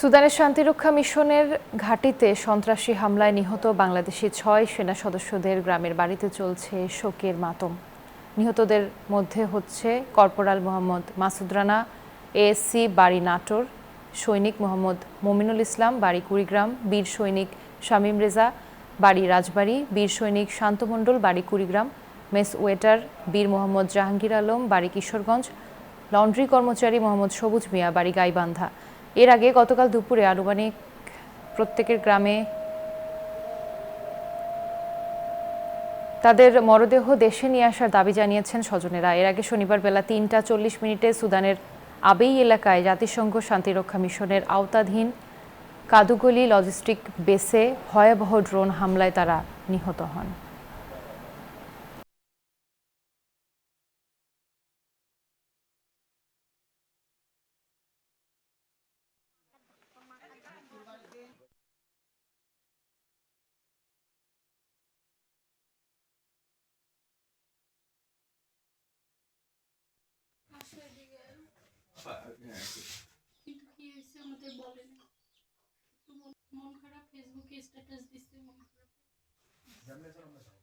সুদানের শান্তিরক্ষা মিশনের ঘাঁটিতে সন্ত্রাসী হামলায় নিহত বাংলাদেশি ৬ সেনা সদস্যদের গ্রামের বাড়িতে চলছে শোকের মাতম। নিহতদের মধ্যে হচ্ছে কর্পোরাল মোহাম্মদ মাসুদ রানা, এএসসি বাড়ি নাটোর, সৈনিক মোহাম্মদ মমিনুল ইসলাম বাড়ি কুড়িগ্রাম, বীর সৈনিক শামীম রেজা বাড়ি রাজবাড়ী, বীর সৈনিক শান্ত মণ্ডল বাড়ি কুড়িগ্রাম, মেস ওয়েটার বীর মোহাম্মদ জাহাঙ্গীর আলম বাড়ি কিশোরগঞ্জ, লন্ড্রি কর্মচারী মোহাম্মদ সবুজ মিয়া বাড়ি গাইবান্ধা। এর আগে গতকাল দুপুরে আনুমানিক প্রত্যেকের গ্রামে তাদের মরদেহ দেশে নিয়ে আসার দাবি জানিয়েছেন স্বজনেরা। এর আগে শনিবার বেলা ৩টা ৪০ সুদানের আবেই এলাকায় জাতিসংঘ শান্তিরক্ষা মিশনের আওতাধীন কাদুগলি লজিস্টিক বেসে ভয়াবহ ড্রোন হামলায় তারা নিহত হন। কিন্তু কি হয়েছে আমাদের বলে না। মন খারাপ, ফেসবুকে স্ট্যাটাস দিচ্ছে মন খারাপ।